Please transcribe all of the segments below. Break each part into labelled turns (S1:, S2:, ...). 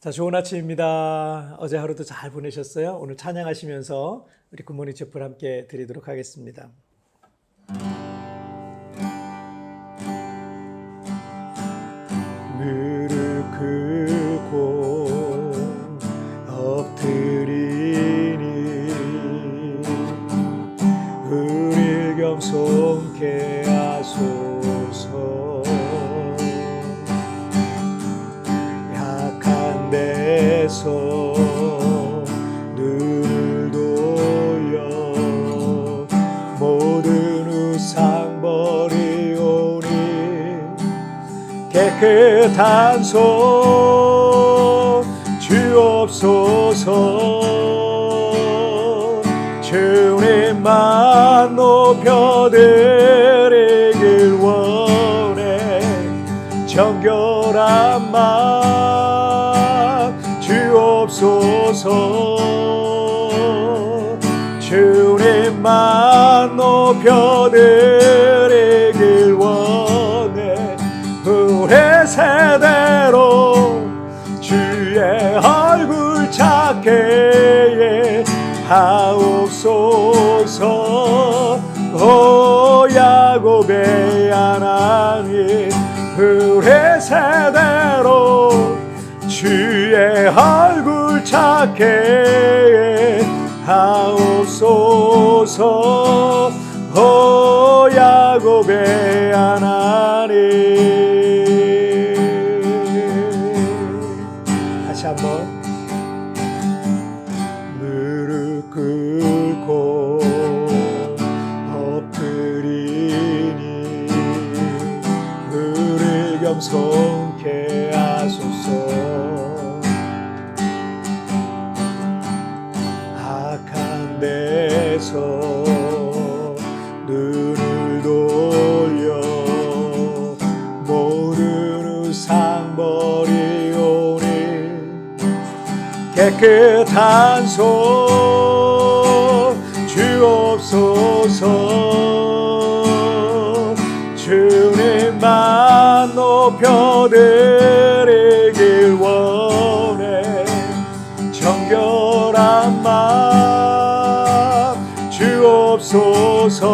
S1: 자, 좋은 아침입니다. 어제 하루도 잘 보내셨어요? 오늘 찬양하시면서 우리 굿모닝 촛불 함께 드리도록 하겠습니다. 무릎 꿇고 엎드리니 우리 겸손케 하소서. 데서 눈을 돌려 모든 우상 버리오니 깨끗한 손 주옵소서. 주님만 높여드리길 원해. 정결한 맘 주옵소서. 주님만 높여드리길 원해. 우리 세대로 주의 얼굴 찾게 하옵소서. 오 야곱의 하나님, 우리 세대로 주의 얼굴 찾게 하옵소서. 오 야곱의 하나님. 다시 한번. 무릎 꿇고 엎드리니 우리 겸손케 하소서. 데서 눈을 돌려 모든 우상 버리오니 깨끗한 손 주옵소서. 주님만 높여드리길 원해. 정결한 맘 주옵소서.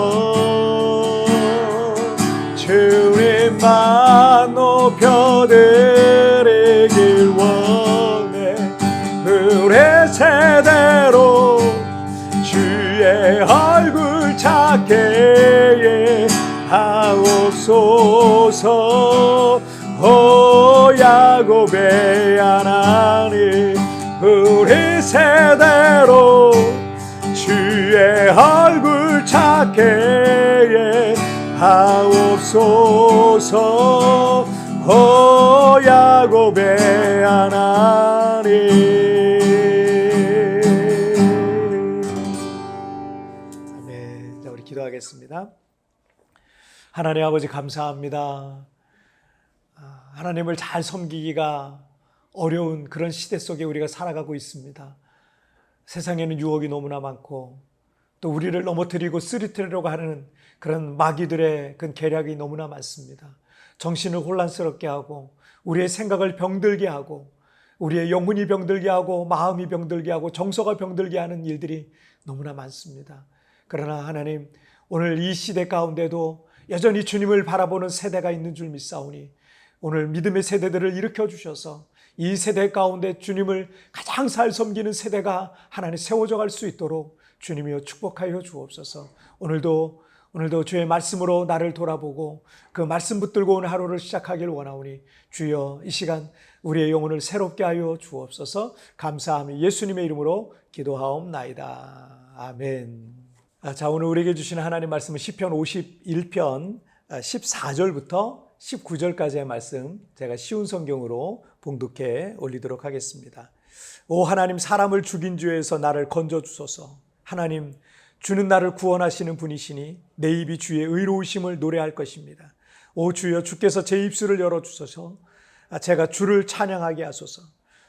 S1: 주님만 높여드리길 원해. 우리 세대로 주의 얼굴 찾게 하옵소서. 오 야곱의 하나님, 우리 세대로 주의 얼굴 찾게 하옵소서. 오 야곱의 하나님. 아멘. 자, 우리 기도하겠습니다. 하나님 아버지 감사합니다. 하나님을 잘 섬기기가 어려운 그런 시대 속에 우리가 살아가고 있습니다. 세상에는 유혹이 너무나 많고 또 우리를 넘어뜨리고 쓰러뜨리려고 하는 그런 마귀들의 그 계략이 너무나 많습니다. 정신을 혼란스럽게 하고 우리의 생각을 병들게 하고 우리의 영혼이 병들게 하고 마음이 병들게 하고 정서가 병들게 하는 일들이 너무나 많습니다. 그러나 하나님, 오늘 이 시대 가운데도 여전히 주님을 바라보는 세대가 있는 줄 믿사오니 오늘 믿음의 세대들을 일으켜 주셔서 이 세대 가운데 주님을 가장 잘 섬기는 세대가 하나님 세워져 갈 수 있도록 주님이여 축복하여 주옵소서. 오늘도 주의 말씀으로 나를 돌아보고 그 말씀 붙들고 오늘 하루를 시작하길 원하오니 주여 이 시간 우리의 영혼을 새롭게 하여 주옵소서. 감사하며 예수님의 이름으로 기도하옵나이다. 아멘. 자, 오늘 우리에게 주시는 하나님 말씀은 시편 51편 14절부터 19절까지의 말씀, 제가 쉬운 성경으로 봉독해 올리도록 하겠습니다. 오 하나님, 사람을 죽인 죄에서 나를 건져 주소서. 하나님, 주는 나를 구원하시는 분이시니 내 입이 주의 의로우심을 노래할 것입니다. 오 주여, 주께서 제 입술을 열어주소서. 제가 주를 찬양하게 하소서.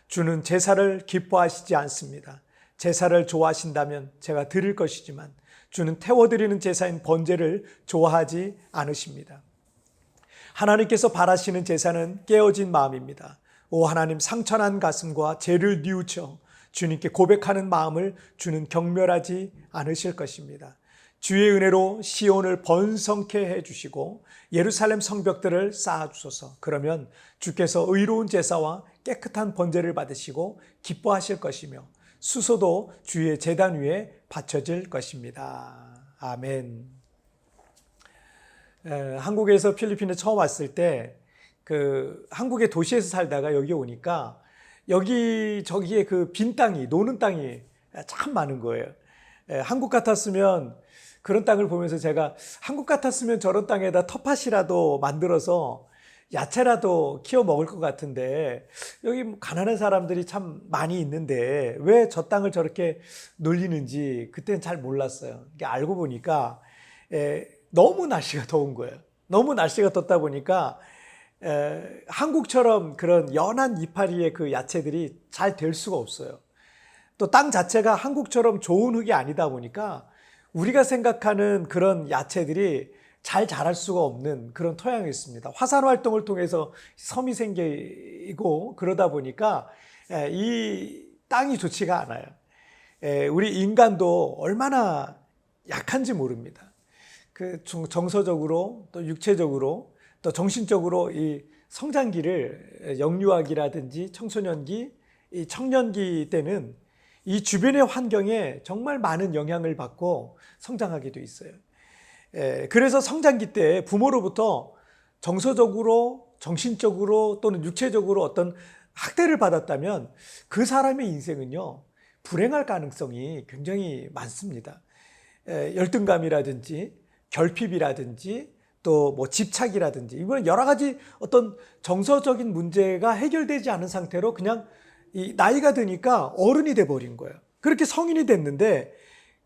S1: 주는 제사를 기뻐하시지 않습니다. 제사를 좋아하신다면 제가 드릴 것이지만 주는 태워드리는 제사인 번제를 좋아하지 않으십니다. 하나님께서 바라시는 제사는 깨어진 마음입니다. 오 하나님, 상처난 가슴과 죄를 뉘우쳐 주님께 고백하는 마음을 주는 경멸하지 않으실 것입니다. 주의 은혜로 시온을 번성케 해주시고 예루살렘 성벽들을 쌓아주소서. 그러면 주께서 의로운 제사와 깨끗한 번제를 받으시고 기뻐하실 것이며 수소도 주의 제단 위에 바쳐질 것입니다. 아멘. 한국에서 필리핀에 처음 왔을 때 한국의 도시에서 살다가 여기 오니까 여기저기에 그 빈 땅이, 노는 땅이 참 많은 거예요. 한국 같았으면, 그런 땅을 보면서 제가 한국 같았으면 저런 땅에다 텃밭이라도 만들어서 야채라도 키워 먹을 것 같은데, 여기 가난한 사람들이 참 많이 있는데 왜 저 땅을 저렇게 놀리는지 그때는 잘 몰랐어요. 알고 보니까 너무 날씨가 더운 거예요. 너무 날씨가 덥다 보니까 한국처럼 그런 연한 이파리의 그 야채들이 잘 될 수가 없어요. 또 땅 자체가 한국처럼 좋은 흙이 아니다 보니까 우리가 생각하는 그런 야채들이 잘 자랄 수가 없는 그런 토양이었습니다. 화산 활동을 통해서 섬이 생기고 그러다 보니까 이 땅이 좋지가 않아요. 우리 인간도 얼마나 약한지 모릅니다. 정서적으로 또 육체적으로 또 정신적으로 이 성장기를, 영유아기라든지 청소년기, 이 청년기 때는 이 주변의 환경에 정말 많은 영향을 받고 성장하게 돼 있어요. 그래서 성장기 때 부모로부터 정서적으로, 정신적으로 또는 육체적으로 어떤 학대를 받았다면 그 사람의 인생은요, 불행할 가능성이 굉장히 많습니다. 열등감이라든지 결핍이라든지 또 뭐 집착이라든지, 이거는 여러 가지 어떤 정서적인 문제가 해결되지 않은 상태로 그냥 이 나이가 드니까 어른이 돼 버린 거예요. 그렇게 성인이 됐는데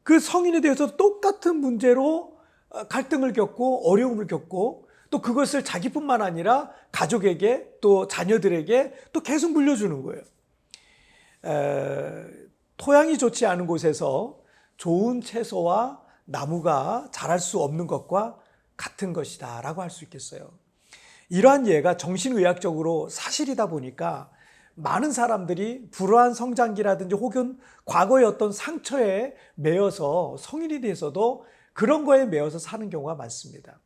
S1: 그 성인이 되어서 똑같은 문제로 갈등을 겪고 어려움을 겪고 또 그것을 자기뿐만 아니라 가족에게 또 자녀들에게 또 계속 물려주는 거예요. 토양이 좋지 않은 곳에서 좋은 채소와 나무가 자랄 수 없는 것과 같은 것이다 라고 할 수 있겠어요. 이러한 예가 정신의학적으로 사실이다 보니까 많은 사람들이 불우한 성장기라든지 혹은 과거의 어떤 상처에 매여서 성인이 돼서도 그런 거에 매여서 사는 경우가 많습니다.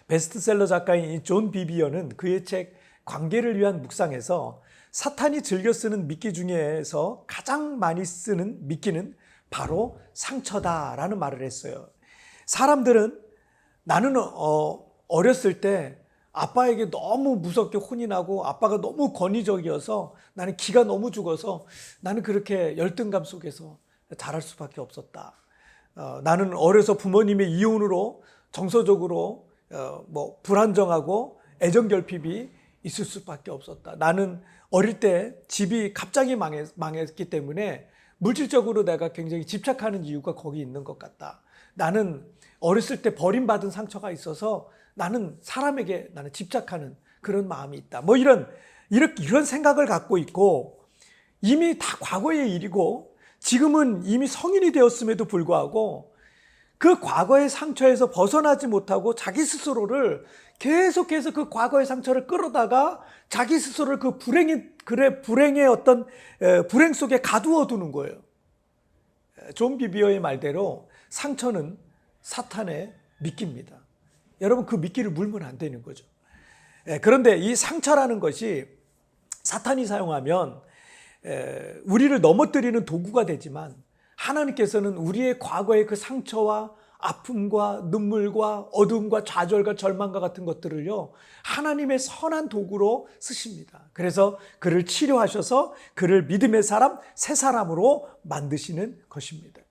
S1: 베스트셀러 작가인 존 비비어는 그의 책 관계를 위한 묵상에서 사탄이 즐겨 쓰는 미끼 중에서 가장 많이 쓰는 미끼는 바로 상처다라는 말을 했어요. 사람들은 나는 어렸을 때 아빠에게 너무 무섭게 혼이 나고 아빠가 너무 권위적이어서 나는 기가 너무 죽어서 나는 그렇게 열등감 속에서 자랄 수밖에 없었다. 나는 어려서 부모님의 이혼으로 정서적으로 불안정하고 애정결핍이 있을 수밖에 없었다. 나는 어릴 때 집이 갑자기 망했기 때문에 물질적으로 내가 굉장히 집착하는 이유가 거기 있는 것 같다. 나는 어렸을 때 버림받은 상처가 있어서 나는 사람에게 나는 집착하는 그런 마음이 있다. 이런 생각을 갖고 있고 이미 다 과거의 일이고 지금은 이미 성인이 되었음에도 불구하고 그 과거의 상처에서 벗어나지 못하고 자기 스스로를 계속해서 그 과거의 상처를 끌어다가 자기 스스로를 그 불행의 어떤 불행 속에 가두어 두는 거예요. 존 비비어의 말대로 상처는 사탄의 미끼입니다. 여러분, 그 미끼를 물면 안 되는 거죠. 그런데 이 상처라는 것이 사탄이 사용하면 우리를 넘어뜨리는 도구가 되지만 하나님께서는 우리의 과거의 그 상처와 아픔과 눈물과 어둠과 좌절과 절망과 같은 것들을요, 하나님의 선한 도구로 쓰십니다. 그래서 그를 치료하셔서 그를 믿음의 사람, 새 사람으로 만드시는 것입니다.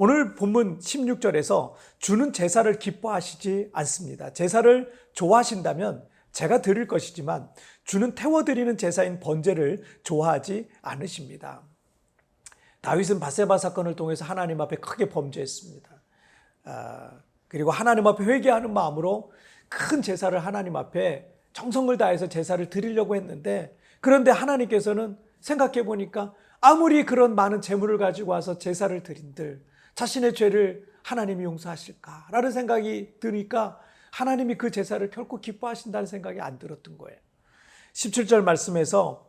S1: 오늘 본문 16절에서 주는 제사를 기뻐하시지 않습니다. 제사를 좋아하신다면 제가 드릴 것이지만 주는 태워드리는 제사인 번제를 좋아하지 않으십니다. 다윗은 밧세바 사건을 통해서 하나님 앞에 크게 범죄했습니다. 그리고 하나님 앞에 회개하는 마음으로 큰 제사를 하나님 앞에 정성을 다해서 제사를 드리려고 했는데, 그런데 하나님께서는 생각해 보니까 아무리 그런 많은 재물을 가지고 와서 제사를 드린들 자신의 죄를 하나님이 용서하실까라는 생각이 드니까 하나님이 그 제사를 결코 기뻐하신다는 생각이 안 들었던 거예요. 17절 말씀에서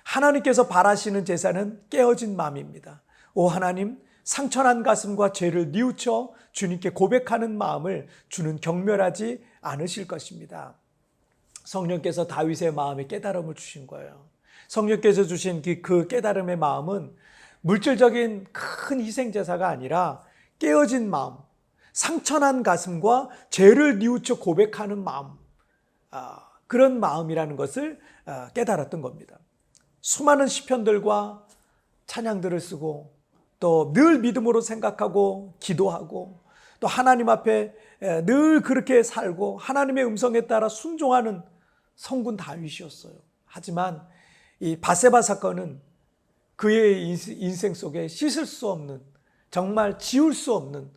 S1: 하나님께서 바라시는 제사는 깨어진 마음입니다. 오 하나님, 상처난 가슴과 죄를 뉘우쳐 주님께 고백하는 마음을 주는 경멸하지 않으실 것입니다. 성령께서 다윗의 마음에 깨달음을 주신 거예요. 성령께서 주신 그 깨달음의 마음은 물질적인 큰 희생제사가 아니라 깨어진 마음, 상처난 가슴과 죄를 뉘우쳐 고백하는 마음, 그런 마음이라는 것을 깨달았던 겁니다. 수많은 시편들과 찬양들을 쓰고 또 늘 믿음으로 생각하고 기도하고 또 하나님 앞에 늘 그렇게 살고 하나님의 음성에 따라 순종하는 성군 다윗이었어요. 하지만 이 바세바 사건은 그의 인생 속에 씻을 수 없는, 정말 지울 수 없는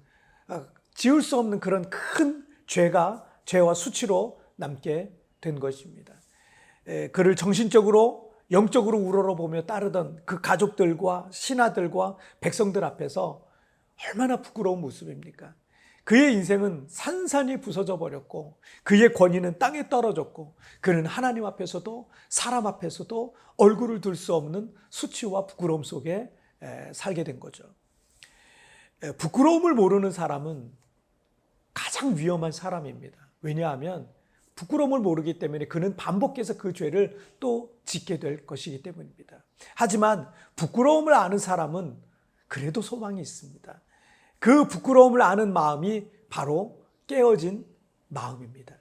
S1: 그런 큰 죄와 수치로 남게 된 것입니다. 그를 정신적으로 영적으로 우러러보며 따르던 그 가족들과 신하들과 백성들 앞에서 얼마나 부끄러운 모습입니까? 그의 인생은 산산이 부서져 버렸고 그의 권위는 땅에 떨어졌고 그는 하나님 앞에서도 사람 앞에서도 얼굴을 들 수 없는 수치와 부끄러움 속에 살게 된 거죠. 부끄러움을 모르는 사람은 가장 위험한 사람입니다. 왜냐하면 부끄러움을 모르기 때문에 그는 반복해서 그 죄를 또 짓게 될 것이기 때문입니다. 하지만 부끄러움을 아는 사람은 그래도 소망이 있습니다. 그 부끄러움을 아는 마음이 바로 깨어진 마음입니다.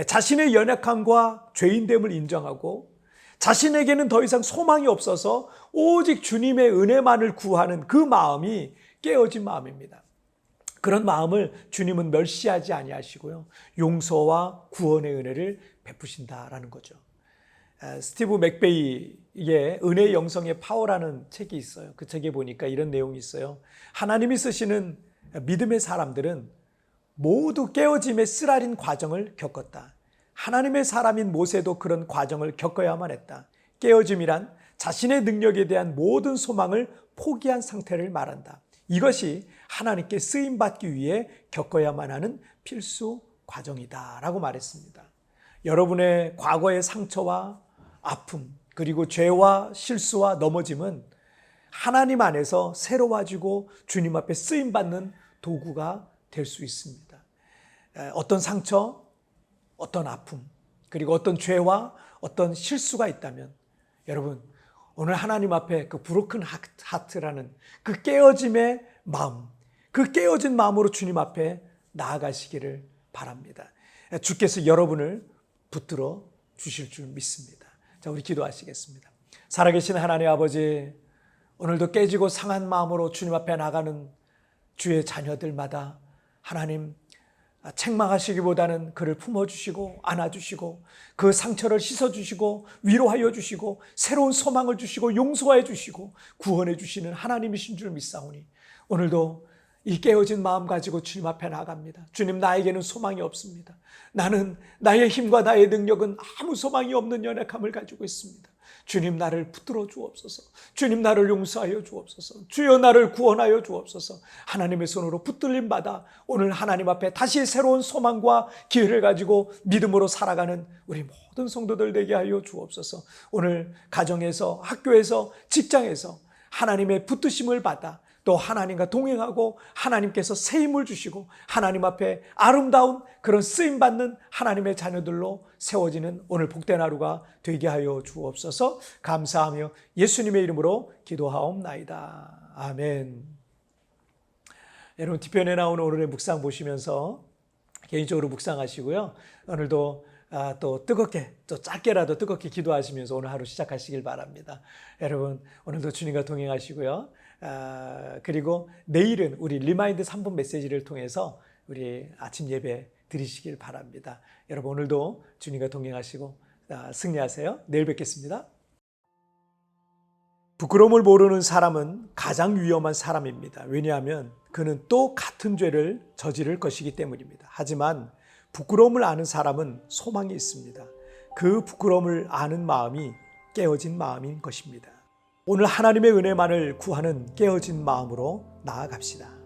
S1: 자신의 연약함과 죄인됨을 인정하고 자신에게는 더 이상 소망이 없어서 오직 주님의 은혜만을 구하는 그 마음이 깨어진 마음입니다. 그런 마음을 주님은 멸시하지 아니하시고요, 용서와 구원의 은혜를 베푸신다라는 거죠. 스티브 맥베이의 은혜의 영성의 파워라는 책이 있어요. 그 책에 보니까 이런 내용이 있어요. 하나님이 쓰시는 믿음의 사람들은 모두 깨어짐의 쓰라린 과정을 겪었다. 하나님의 사람인 모세도 그런 과정을 겪어야만 했다. 깨어짐이란 자신의 능력에 대한 모든 소망을 포기한 상태를 말한다. 이것이 하나님께 쓰임받기 위해 겪어야만 하는 필수 과정이다 라고 말했습니다. 여러분의 과거의 상처와 아픔, 그리고 죄와 실수와 넘어짐은 하나님 안에서 새로워지고 주님 앞에 쓰임받는 도구가 될 수 있습니다. 어떤 상처, 어떤 아픔, 그리고 어떤 죄와 어떤 실수가 있다면 여러분, 오늘 하나님 앞에 그 브로큰 하트라는 그 깨어짐의 마음, 그 깨어진 마음으로 주님 앞에 나아가시기를 바랍니다. 주께서 여러분을 붙들어 주실 줄 믿습니다. 자, 우리 기도하시겠습니다. 살아계신 하나님 아버지, 오늘도 깨지고 상한 마음으로 주님 앞에 나가는 주의 자녀들마다 하나님 책망하시기보다는 그를 품어주시고 안아주시고 그 상처를 씻어주시고 위로하여 주시고 새로운 소망을 주시고 용서해 주시고 구원해 주시는 하나님이신 줄 믿사오니 오늘도 이 깨어진 마음 가지고 주님 앞에 나갑니다. 주님, 나에게는 소망이 없습니다. 나는 나의 힘과 나의 능력은 아무 소망이 없는 연약함을 가지고 있습니다. 주님, 나를 붙들어 주옵소서. 주님, 나를 용서하여 주옵소서. 주여, 나를 구원하여 주옵소서. 하나님의 손으로 붙들림 받아 오늘 하나님 앞에 다시 새로운 소망과 기회를 가지고 믿음으로 살아가는 우리 모든 성도들 되게 하여 주옵소서. 오늘 가정에서, 학교에서, 직장에서 하나님의 붙드심을 받아 또 하나님과 동행하고 하나님께서 새 힘을 주시고 하나님 앞에 아름다운 그런 쓰임받는 하나님의 자녀들로 세워지는 오늘 복된 하루가 되게 하여 주옵소서. 감사하며 예수님의 이름으로 기도하옵나이다. 아멘. 여러분, 뒤편에 나오는 오늘의 묵상 보시면서 개인적으로 묵상하시고요. 오늘도 또 뜨겁게, 또 짧게라도 뜨겁게 기도하시면서 오늘 하루 시작하시길 바랍니다. 여러분, 오늘도 주님과 동행하시고요. 그리고 내일은 우리 리마인드 3분 메시지를 통해서 우리 아침 예배 드리시길 바랍니다. 여러분, 오늘도 주님과 동행하시고 승리하세요. 내일 뵙겠습니다. 부끄러움을 모르는 사람은 가장 위험한 사람입니다. 왜냐하면 그는 또 같은 죄를 저지를 것이기 때문입니다. 하지만 부끄러움을 아는 사람은 소망이 있습니다. 그 부끄러움을 아는 마음이 깨어진 마음인 것입니다. 오늘 하나님의 은혜만을 구하는 깨어진 마음으로 나아갑시다.